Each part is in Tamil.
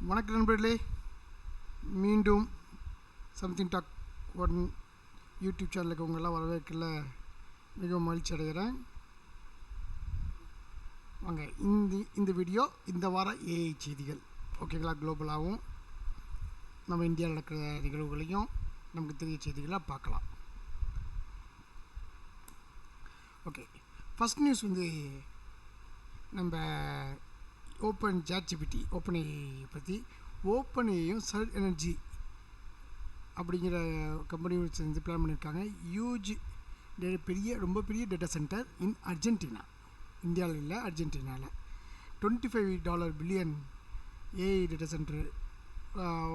வணக்கம் நண்பர்களே, மீண்டும் சம்திங் டாக் ஒன் யூடியூப் சேனலுக்கு உங்களெல்லாம் வரவேற்கல மிகவும் மகிழ்ச்சி அடைகிறேன். வாங்க, இந்த வீடியோ இந்த வார ஏஐ செய்திகள், ஓகேங்களா? குளோபலாகவும் நம்ம இந்தியாவில் நடக்கிற நிகழ்வுகளையும் நமக்கு தெரிய செய்திகளாக பார்க்கலாம். ஓகே, ஃபஸ்ட் நியூஸ் வந்து நம்ம ஓப்பன் சாட்ஜிபிடி ஓப்பன் ஏஐ பற்றி. ஓப்பன் ஏஐயும் சல் எனர்ஜி அப்படிங்கிற கம்பெனியும் சேர்ந்து பிளான் பண்ணியிருக்காங்க. ஹியூஜ் ரொம்ப பெரிய டேட்டா சென்டர் இன் அர்ஜென்டினா, இந்தியாவில் இல்லை, அர்ஜென்டினாவில் $25 பில்லியன் ஏஐ டேட்டா சென்டர்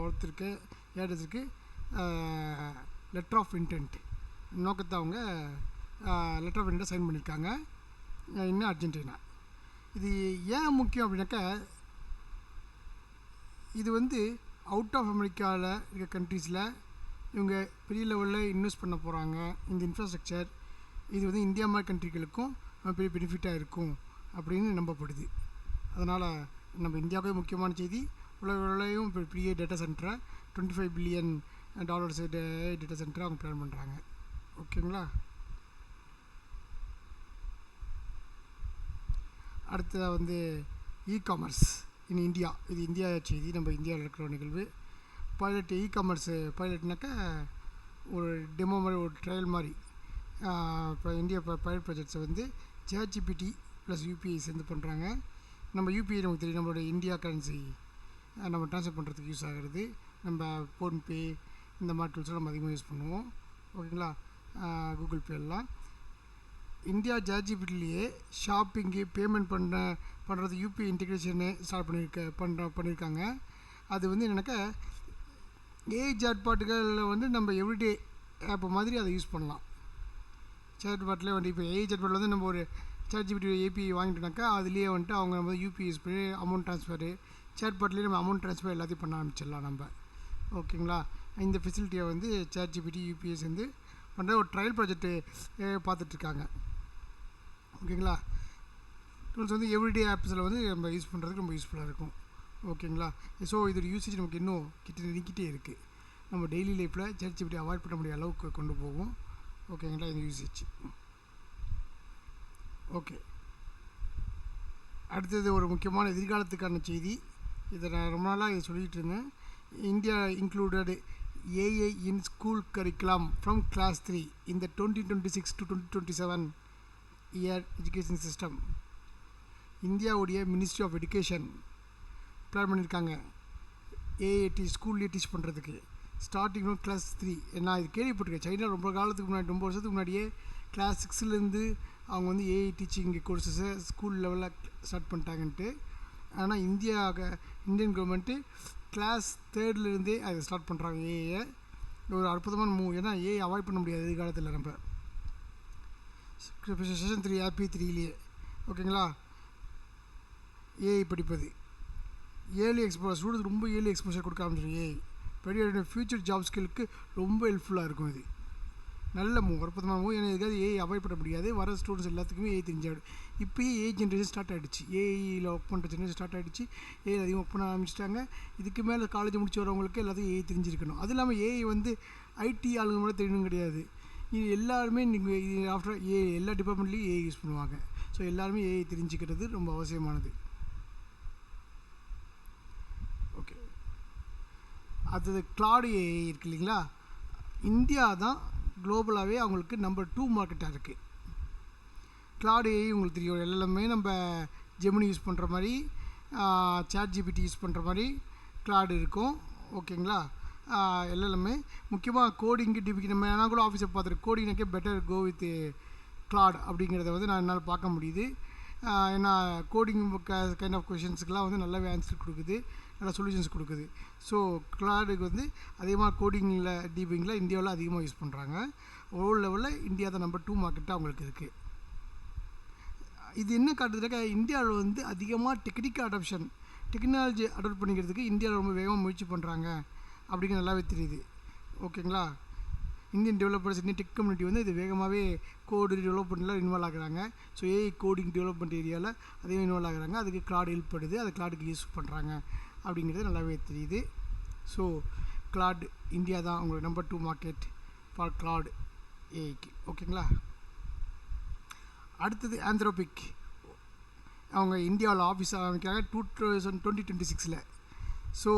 ஒருத்தருக்கு ஏடத்துக்கு லெட்டர் ஆஃப் இன்டென்ட் நோக்கத்தை அவங்க லெட்டர் ஆஃப் இன்டென்ட் சைன் பண்ணியிருக்காங்க இன்னும் அர்ஜென்டினா. இது ஏன் முக்கியம் அப்படின்னாக்கா, இது வந்து அவுட் ஆஃப் அமெரிக்காவில் இருக்க கண்ட்ரீஸில் இவங்க பெரிய லெவலில் இன்வெஸ்ட் பண்ண போகிறாங்க. இந்த இன்ஃப்ராஸ்ட்ரக்சர் இது வந்து இந்தியா மாதிரி கண்ட்ரிகளுக்கும் பெரிய பெனிஃபிட்டாக இருக்கும் அப்படின்னு நம்பப்படுது. அதனால் நம்ம இந்தியாவுக்கே முக்கியமான செய்தி. உலகிலையும் பெரிய டேட்டா சென்டரை $25 பில்லியன் டேட்டா சென்டரை அவங்க பிளான் பண்ணுறாங்க. ஓகேங்களா? அடுத்ததாக வந்து இ-காமர்ஸ் இன் இந்தியா. இது இந்தியா செய்தி, நம்ம இந்தியாவில் இருக்கிற நிகழ்வு. பைலட் இ-காமர்ஸ் பைலட்னாக்கா ஒரு டெமோ மாதிரி, ஒரு ட்ரையல் மாதிரி. இப்போ இந்தியா பைலட் ப்ராஜெக்ட்ஸை வந்து சாட்ஜிபிடி ப்ளஸ் யூபிஐ சேர்ந்து பண்ணுறாங்க. நம்ம யூபிஐ நமக்கு தெரியும், நம்மளோட இந்தியா கரன்சி நம்ம ட்ரான்ஸ்ஃபர் பண்ணுறதுக்கு யூஸ் ஆகிறது. நம்ம ஃபோன்பே இந்த மாதிரி டூல்ஸ்லாம் நம்ம அதிகமாக யூஸ் பண்ணுவோம். ஓகேங்களா? கூகுள் பே எல்லாம். இந்தியா சாட்ஜிபிடிலேயே ஷாப்பிங்கு பேமெண்ட் பண்ணுறது யூபிஐ இன்டிகிரேஷனு ஸ்டார்ட் பண்ணியிருக்காங்க. அது வந்து என்னென்னாக்கா, ஏஐ சாட்பாட்டுகளில் வந்து நம்ம எவ்ரிடே ஆப் மாதிரி அதை யூஸ் பண்ணலாம். சாட்பாட்டிலே வந்து இப்போ ஏஐ சாட்பாட்டில் வந்து நம்ம ஒரு சாட்ஜிபிடி ஏபிஐ வாங்கிட்டோம்னாக்கா அதுலேயே வந்துட்டு அவங்க நம்ம யூபிஐ யூஸ் பண்ணி அமௌண்ட் ட்ரான்ஸ்ஃபரு, சாட்பாட்லேயே நம்ம அமௌண்ட் ட்ரான்ஸ்ஃபர் எல்லாத்தையும் பண்ண ஆரம்பிச்சிடலாம் நம்ம. ஓகேங்களா? இந்த ஃபெசிலிட்டியை வந்து சாட்ஜிபிடி யூபிஎஸ் வந்து பண்ணுற ஒரு ட்ரையல் ப்ராஜெக்ட்டு பார்த்துட்ருக்காங்க. ஓகேங்களா? டூல்ஸ் வந்து எவ்ரிடே ஆப்ஸில் வந்து நம்ம யூஸ் பண்ணுறதுக்கு ரொம்ப யூஸ்ஃபுல்லாக இருக்கும். ஓகேங்களா? ஸோ இதோட யூசேஜ் நமக்கு இன்னும் நெருங்கிட்டே இருக்குது. நம்ம டெய்லி லைஃப்பில் சாட்ஜிபிடி அவாய்ட் பண்ண முடியாத அளவுக்கு கொண்டு போகும். ஓகேங்களா? இந்த யூசேஜ். ஓகே, அடுத்தது ஒரு முக்கியமான எதிர்காலத்துக்கான செய்தி. இதை நான் ரொம்ப நாளாக இதை சொல்லிகிட்டு இருந்தேன். India included AI in school curriculum from class 3 இந்த 2026 to 2027 இயர் எஜுகேஷன் சிஸ்டம். இந்தியாவுடைய மினிஸ்ட்ரி ஆஃப் எஜுகேஷன் பிளான் பண்ணியிருக்காங்க ஏஐ ஸ்கூல்லேயே டீச் பண்ணுறதுக்கு, ஸ்டார்டிங் ஃப்ரம் கிளாஸ் 3. நான் இது கேள்விப்பட்டிருக்கேன். சைனா ரொம்ப காலத்துக்கு முன்னாடி, ரொம்ப வருஷத்துக்கு முன்னாடியே கிளாஸ் 6லேருந்து அவங்க வந்து ஏஐ டீச்சிங் கோர்ஸஸை ஸ்கூல் லெவலில் ஸ்டார்ட் பண்ணிட்டாங்கன்ட்டு. ஆனால் இந்தியன் கவர்மெண்ட்டு கிளாஸ் 3லேருந்தே அதை ஸ்டார்ட் பண்ணுறாங்க ஏஐயை. ஒரு அற்புதமான மூவ். ஏன்னா ஏஐ அவாய்ட் பண்ண முடியாது எதிர்காலத்தில் நம்ம. செஷன் 3 ஆப்பி 3லேயே. ஓகேங்களா? ஏஐ படிப்பது ஏர்லி எக்ஸ்போசர், ஸ்டூடெண்ட்ஸ் ரொம்ப ஏர்லி எக்ஸ்போசர் கொடுக்க ஆரம்பிச்சிடும். ஏஐ பெரிய ஃப்யூச்சர் ஜாப் ஸ்கில்லுக்கு ரொம்ப ஹெல்ப்ஃபுல்லாக இருக்கும். இது நல்ல மூவ், அற்புதமான மூவ். ஏன்னா இதுக்காக ஏஐ அவாய்ட் பண்ண முடியாது. வர ஸ்டூடெண்ட்ஸ் எல்லாத்துக்குமே ஏஐ தெரிஞ்சாடு. இப்போயே ஏஐ ஜென்ரேஷன் ஸ்டார்ட் ஆகிடுச்சு. ஏஐயில் ஒர்க் பண்ணுற ஜென்ரேஷன் ஸ்டார்ட் ஆகிடுச்சு. ஏஐ அதிகம் ஒர்க் பண்ண ஆரம்பிச்சிட்டாங்க. இதுக்கு மேலே காலேஜ் முடிச்சு வரவங்களுக்கு எல்லாத்துக்கும் ஏஐ தெரிஞ்சிருக்கணும். அது இல்லாமல் ஏஐ வந்து ஐடி ஆளுங்க மட்டும் தெரியணும் கிடையாது. இது எல்லாருமே நீங்கள் இது ஆஃப்டர் ஏஐ எல்லா டிபார்ட்மெண்ட்லேயும் ஏஐ யூஸ் பண்ணுவாங்க. ஸோ எல்லாருமே ஏஐ தெரிஞ்சுக்கிறது ரொம்ப அவசியமானது. ஓகே, அது கிளாட் ஏஐ இருக்குது இல்லைங்களா? இந்தியா தான் குளோபலாகவே அவங்களுக்கு நம்பர் 2 மார்க்கெட்டாக இருக்குது. கிளாட் ஏஐ உங்களுக்கு தெரியும், எல்லாமே நம்ம ஜெமினி யூஸ் பண்ணுற மாதிரி, சாட்ஜிபிடி யூஸ் பண்ணுற மாதிரி கிளாட் இருக்கும். ஓகேங்களா? எல்லாமே முக்கியமாக கோடிங்கு டிபிக்கு நம்ம நான் கூட ஆஃபீஸை பார்த்துருக்கேன். கோடிங்னாக்கே பெட்டர் கோ வித் கிளாட் அப்படிங்கிறத வந்து நான் என்னால் பார்க்க முடியுது. ஏன்னா கோடிங் கைண்ட் ஆஃப் கொஷின்ஸுக்கெலாம் வந்து நல்லாவே ஆன்சர் கொடுக்குது, நல்லா சொல்யூஷன்ஸ் கொடுக்குது. ஸோ கிளாடுக்கு வந்து அதிகமாக கோடிங்கில் டிபிங்கில் இந்தியாவில் அதிகமாக யூஸ் பண்ணுறாங்க. வேர்ல்டு லெவலில் இந்தியா தான் நம்பர் 2 மார்க்கெட்டாக அவங்களுக்கு இருக்குது. இது என்ன காட்டுறதுனாக்கா, இந்தியாவில் வந்து அதிகமாக டெக்னாலஜி அடாப்ட் பண்ணிக்கிறதுக்கு இந்தியாவில் ரொம்ப வேகமாக முயற்சி பண்ணுறாங்க அப்படிங்கிற நல்லாவே தெரியுது. ஓகேங்களா? Indian developers, Indian tech community வந்து இது வேகமாகவே கோடு டெவலப்மெண்ட்டில் இன்வால்வ் ஆகுறாங்க. ஸோ ஏஐ கோடிங் டெவலப்மெண்ட் ஏரியாவில் அதிகம் இன்வால்வ் ஆகுறாங்க. அதுக்கு கிளாட் ஹெல்ப் பண்ணுது, அது கிளாடுக்கு யூஸ் பண்ணுறாங்க அப்படிங்கிறது நல்லாவே தெரியுது. ஸோ கிளாட் இந்தியா தான் உங்களுக்கு நம்பர் 2 மார்க்கெட் ஃபார் கிளாட் ஏஐக்கு. ஓகேங்களா. அடுத்தது ஆந்த்ரோபிக். அவங்க இந்தியாவில் ஆஃபீஸ் ஆரம்பிக்கிறாங்க 2026. ஸோ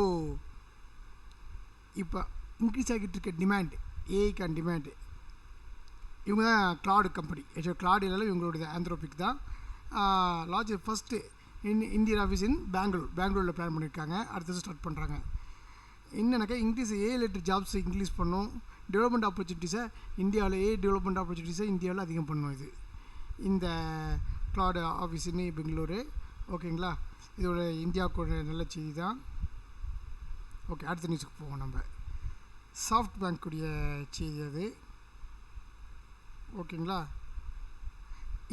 இப்போ இன்க்ரீஸ் ஆகிட்டு இருக்க டிமாண்ட், ஏஐக்கான டிமாண்டு, இவங்க தான் கிளாடு கம்பெனி. ஆக்சுவலாக கிளாடு இல்லைனாலும் இவங்களுடைய ஆந்த்ரோபிக் தான். Large first Indian office in பெங்களூரில் பிளான் பண்ணியிருக்காங்க. அடுத்தது ஸ்டார்ட் பண்ணுறாங்க. என்னன்னாக்கா increase AI related jobs increase பண்ணும். டெவலப்மெண்ட் ஆப்பர்ச்சுனிட்டிஸை இந்தியாவில் ஏஐ டெவலப்மெண்ட் ஆப்பர்ச்சுனிட்டிஸை இந்தியாவில் அதிகம் பண்ணும். இது இந்த கிளாடு ஆஃபீஸ் இன் பெங்களூரு. ஓகேங்களா. இதோட இந்தியாவுக்கு ஒரு நல்ல செய்தி தான். ஓகே, அடுத்த நியூஸுக்கு போவோம். நம்ம சாஃப்ட் பேங்க்குடைய செய்தி அது. ஓகேங்களா.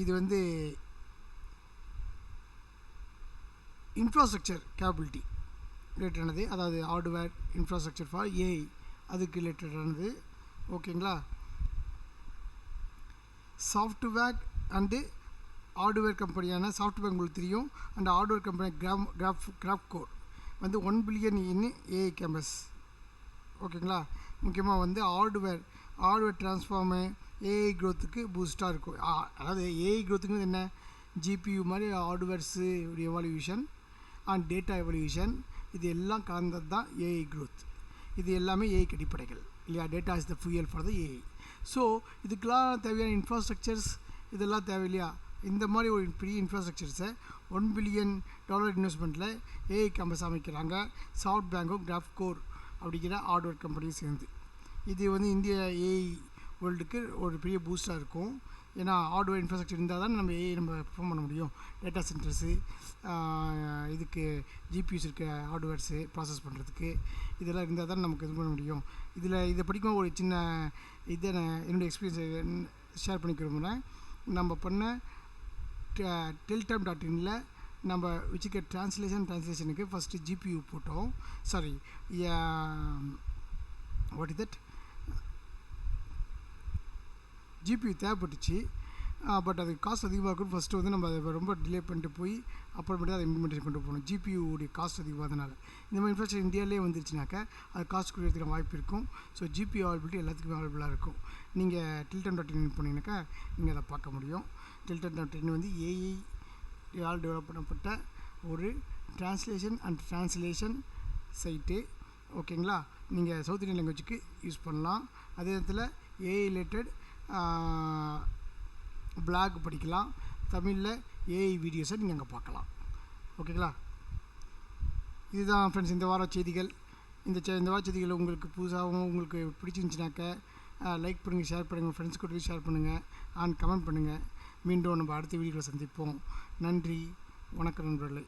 இது வந்து இன்ஃப்ராஸ்ட்ரக்சர் கேப்பபிலிட்டி ரிலேட்டடானது, அதாவது ஹார்ட்வேர் இன்ஃப்ராஸ்ட்ரக்சர் ஃபார் ஏஐ, அதுக்கு ரிலேட்டடானது. ஓகேங்களா. சாஃப்ட்வேர் அண்டு ஹார்ட்வேர் கம்பெனியான சாஃப்ட்வேர் உங்களுக்கு தெரியும். அண்ட் ஹார்ட்வேர் கம்பெனி கிராஃப்கோர் வந்து 1 பில்லியன் இன் ஏஐ கேம்பஸ். ஓகேங்களா. முக்கியமாக வந்து ஹார்ட்வேர் ட்ரான்ஸ்ஃபார்மு ஏஐ க்ரோத்துக்கு பூஸ்ட்டாக இருக்கும். அதாவது ஏஐ க்ரோத்துக்கு என்ன, ஜிபியு மாதிரி hardwares evaluation and data evolution, இது எல்லாம் கலந்தது தான் ஏஐ க்ரோத். இது எல்லாமே ஏஐக்கு அடிப்படைகள் இல்லையா. Data is the fuel for the AI. So இதுக்கெலாம் தேவையான இன்ஃப்ராஸ்ட்ரக்சர்ஸ் இதெல்லாம் தேவை இல்லையா. இந்த மாதிரி ஒரு பெரிய இன்ஃப்ராஸ்ட்ரக்சர்ஸை $1 பில்லியன் இன்வெஸ்ட்மெண்ட்டில் ஏஐ கேம்பஸ் அமைக்கிறாங்க. சாஃப்ட் பேங்கும் கிராஃப்கோர் அப்படிங்கிற ஹார்ட்வேர் கம்பெனியும் சேர்ந்து. இது வந்து இந்திய ஏஐ வேர்ல்டுக்கு ஒரு பெரிய பூஸ்டாக இருக்கும். ஏன்னா ஹார்ட்வேர் இன்ஃப்ராஸ்ட்ரக்சர் இருந்தால் தான் நம்ம ஏஐ பெர்ஃபார்ம் பண்ண முடியும். டேட்டா சென்டர்ஸு, இதுக்கு ஜிபியூஸ் இருக்க ஹார்ட்வேர்ஸு ப்ராசஸ் பண்ணுறதுக்கு, இதெல்லாம் இருந்தால் தான் நமக்கு இது பண்ண முடியும். இதை படிக்கும் ஒரு சின்ன இதை என்னுடைய எக்ஸ்பீரியன்ஸை ஷேர் பண்ணிக்க விரும்புகிறேன். நம்ம பண்ண teltime.inல நம்ம வச்சுக்க ட்ரான்ஸ்லேஷனுக்கு ஃபஸ்ட்டு ஜிபியூ போட்டோம். Sorry, what is that, GPU தேவைப்பட்டுச்சு. பட் அது காஸ்ட் அதிகமாக இருக்கும். ஃபஸ்ட்டு வந்து நம்ம அதை ரொம்ப டிலே பண்ணிட்டு போய் அப்புறமேட்டு அதை இம்ப்ளிமெண்டேஷன் கொண்டு போகணும். ஜிபியூடைய காஸ்ட் அதிகமாகறதுனால இந்த மாதிரி இன்ஃப்ராஸ்ட்ரக்சர் இந்தியாவிலே வந்துருச்சுனாக்கா அது காஸ்ட் குறையிறதுக்கு வாய்ப்பு இருக்கும். ஸோ ஜிபியூ அவைலபிலிட்டி எல்லாத்துக்குமே அவைலபிளாக இருக்கும். நீங்கள் teltime.in போனீங்கன்னாக்கா நீங்கள் அதை பார்க்க முடியும். teltime.in வந்து ஏஐயால் டெவலப் பண்ணப்பட்ட ஒரு ட்ரான்ஸ்லேஷன் சைட்டு. ஓகேங்களா. நீங்கள் சவுத் இந்தியன் லாங்குவேஜுக்கு யூஸ் பண்ணலாம். அதே நேரத்தில் ஏஐ ரிலேட்டட் பிளாக் படிக்கலாம். தமிழில் ஏஐ வீடியோஸை நீங்கள் அங்கே பார்க்கலாம். ஓகேங்களா. இதுதான் ஃப்ரெண்ட்ஸ் இந்த வார செய்திகள். இந்த வார செய்திகள் உங்களுக்கு புதுசாகவும் உங்களுக்கு பிடிச்சிருந்துச்சுனாக்கா லைக் பண்ணுங்கள், ஷேர் பண்ணுங்கள், ஃப்ரெண்ட்ஸ் கூட ஷேர் பண்ணுங்கள், அண்ட் கமெண்ட் பண்ணுங்கள். மீண்டும் நம்ம அடுத்த வீடியோவில் சந்திப்போம். நன்றி, வணக்கம் நண்பர்களே.